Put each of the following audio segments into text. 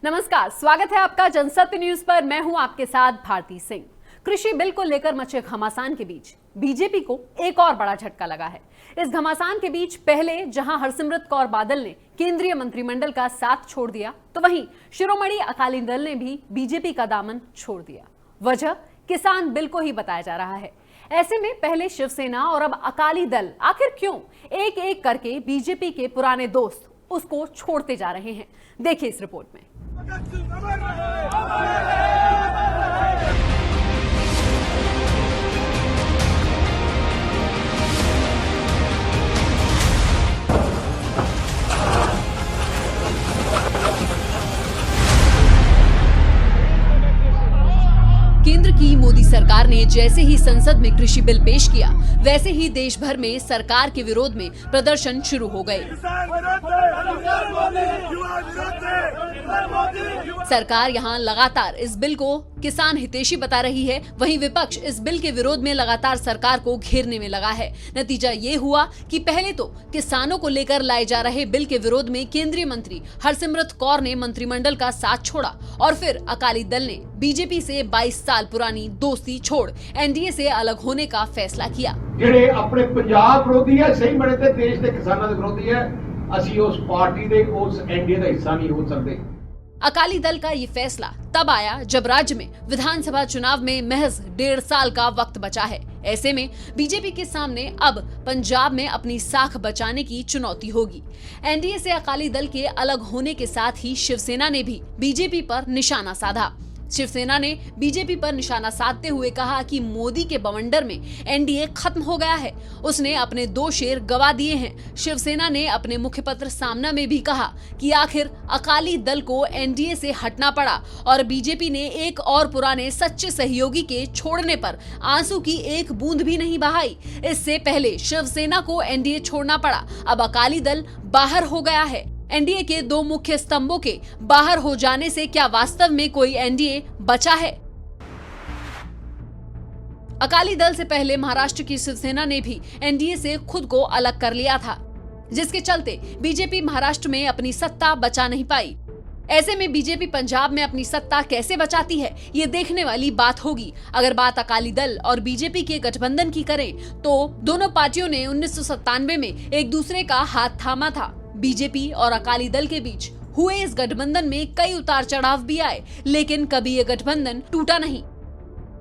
नमस्कार, स्वागत है आपका जनसत्य न्यूज पर। मैं हूं आपके साथ भारती सिंह। कृषि बिल को लेकर मचे घमासान के बीच बीजेपी को एक और बड़ा झटका लगा है। इस घमासान के बीच पहले जहां हरसिमरत कौर बादल ने केंद्रीय मंत्रिमंडल का साथ छोड़ दिया, तो वहीं शिरोमणि अकाली दल ने भी बीजेपी का दामन छोड़ दिया। वजह किसान बिल को ही बताया जा रहा है। ऐसे में पहले शिवसेना और अब अकाली दल आखिर क्यों एक एक करके बीजेपी के पुराने दोस्त उसको छोड़ते जा रहे हैं, देखिए इस रिपोर्ट में। केंद्र की मोदी सरकार ने जैसे ही संसद में कृषि बिल पेश किया, वैसे ही देश भर में सरकार के विरोध में प्रदर्शन शुरू हो गए। सरकार यहां लगातार इस बिल को किसान हितैषी बता रही है, वहीं विपक्ष इस बिल के विरोध में लगातार सरकार को घेरने में लगा है। नतीजा ये हुआ कि पहले तो किसानों को लेकर लाए जा रहे बिल के विरोध में केंद्रीय मंत्री हरसिमरत कौर ने मंत्रिमंडल का साथ छोड़ा और फिर अकाली दल ने बीजेपी से 22 साल पुरानी दोस्ती छोड़ एनडीए से अलग होने का फैसला किया। ਜਿਹੜੇ ਆਪਣੇ ਪੰਜਾਬ ਵਿਰੋਧੀ ਹੈ, ਸਹੀ ਬਣੇ ਤੇ ਦੇਸ਼ ਦੇ ਕਿਸਾਨਾਂ ਦੇ ਵਿਰੋਧੀ ਹੈ, ਅਸੀਂ ਉਸ ਪਾਰਟੀ ਦੇ ਉਸ ਐਨਡੀਏ ਦਾ ਹਿੱਸਾ नहीं हो सकते। अकाली दल का ये फैसला तब आया जब राज्य में विधानसभा चुनाव में महज 1.5 साल का वक्त बचा है। ऐसे में बीजेपी के सामने अब पंजाब में अपनी साख बचाने की चुनौती होगी। एनडीए से अकाली दल के अलग होने के साथ ही शिवसेना ने भी बीजेपी पर निशाना साधा। शिवसेना ने बीजेपी पर निशाना साधते हुए कहा कि मोदी के बवंडर में एनडीए खत्म हो गया है, उसने अपने 2 शेर गवा दिए हैं। शिवसेना ने अपने मुखपत्र सामना में भी कहा कि आखिर अकाली दल को एनडीए से हटना पड़ा और बीजेपी ने एक और पुराने सच्चे सहयोगी के छोड़ने पर आंसू की एक बूंद भी नहीं बहाई। इससे पहले शिवसेना को एनडीए छोड़ना पड़ा, अब अकाली दल बाहर हो गया है। एनडीए के 2 मुख्य स्तंभों के बाहर हो जाने से क्या वास्तव में कोई एनडीए बचा है? अकाली दल से पहले महाराष्ट्र की शिवसेना ने भी एनडीए से खुद को अलग कर लिया था, जिसके चलते बीजेपी महाराष्ट्र में अपनी सत्ता बचा नहीं पाई। ऐसे में बीजेपी पंजाब में अपनी सत्ता कैसे बचाती है, ये देखने वाली बात होगी। अगर बात अकाली दल और बीजेपी के गठबंधन की करें, तो दोनों पार्टियों ने 1997 में एक दूसरे का हाथ थामा था। बीजेपी और अकाली दल के बीच हुए इस गठबंधन में कई उतार चढ़ाव भी आए, लेकिन कभी ये गठबंधन टूटा नहीं।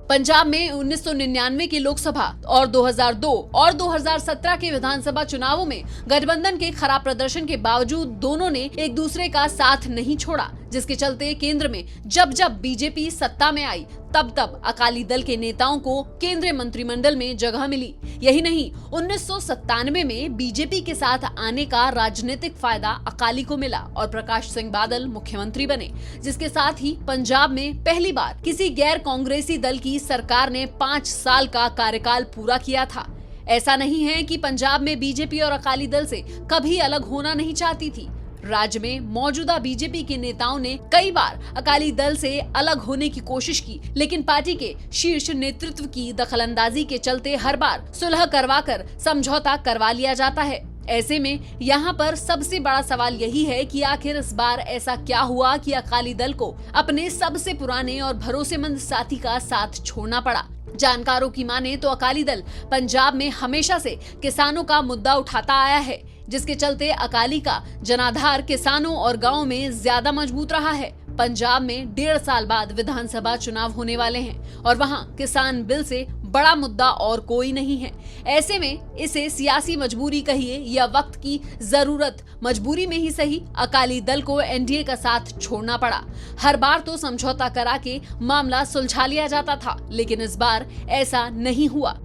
पंजाब में 1999 के लोकसभा और 2002 और 2017 के विधानसभा चुनावों में गठबंधन के खराब प्रदर्शन के बावजूद दोनों ने एक दूसरे का साथ नहीं छोड़ा, जिसके चलते केंद्र में जब जब बीजेपी सत्ता में आई, तब तब अकाली दल के नेताओं को केंद्रीय मंत्रिमंडल में जगह मिली। यही नहीं, 1997 में बीजेपी के साथ आने का राजनीतिक फायदा अकाली को मिला और प्रकाश सिंह बादल मुख्यमंत्री बने, जिसके साथ ही पंजाब में पहली बार किसी गैर कांग्रेसी दल की सरकार ने 5 साल का कार्यकाल पूरा किया था। ऐसा नहीं है कि पंजाब में बीजेपी और अकाली दल से कभी अलग होना नहीं चाहती थी। राज्य में मौजूदा बीजेपी के नेताओं ने कई बार अकाली दल से अलग होने की कोशिश की, लेकिन पार्टी के शीर्ष नेतृत्व की दखलंदाजी के चलते हर बार सुलह करवाकर समझौता करवा लिया जाता है। ऐसे में यहाँ पर सबसे बड़ा सवाल यही है कि आखिर इस बार ऐसा क्या हुआ कि अकाली दल को अपने सबसे पुराने और भरोसेमंद साथी का साथ छोड़ना पड़ा। जानकारों की माने तो अकाली दल पंजाब में हमेशा से किसानों का मुद्दा उठाता आया है, जिसके चलते अकाली का जनाधार किसानों और गांवों में ज्यादा मजबूत रहा है। पंजाब में 1.5 साल बाद विधानसभा चुनाव होने वाले हैं और वहां किसान बिल से बड़ा मुद्दा और कोई नहीं है। ऐसे में इसे सियासी मजबूरी कहिए या वक्त की जरूरत, मजबूरी में ही सही, अकाली दल को एनडीए का साथ छोड़ना पड़ा। हर बार तो समझौता करा के मामला सुलझा लिया जाता था, लेकिन इस बार ऐसा नहीं हुआ।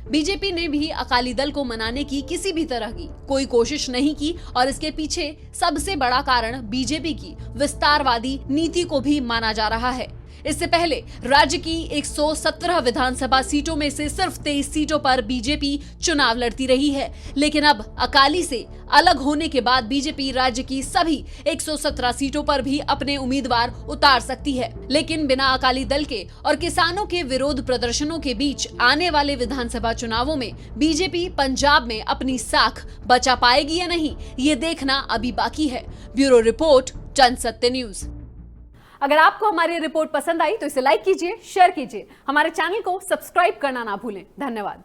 बीजेपी ने भी अकाली दल को मनाने की किसी भी तरह की कोई कोशिश नहीं की और इसके पीछे सबसे बड़ा कारण बीजेपी की विस्तारवादी नीति को भी माना जा रहा है। इससे पहले राज्य की 117 विधानसभा सीटों में से सिर्फ 23 सीटों पर बीजेपी चुनाव लड़ती रही है, लेकिन अब अकाली से अलग होने के बाद बीजेपी राज्य की सभी 117 सीटों पर भी अपने उम्मीदवार उतार सकती है। लेकिन बिना अकाली दल के और किसानों के विरोध प्रदर्शनों के बीच आने वाले विधानसभा चुनावों में बीजेपी पंजाब में अपनी साख बचा पाएगी या नहीं, ये देखना अभी बाकी है। Bureau report, Jansatya news. अगर आपको हमारी रिपोर्ट पसंद आई तो इसे लाइक कीजिए, शेयर कीजिए, हमारे चैनल को सब्सक्राइब करना ना भूलें। धन्यवाद।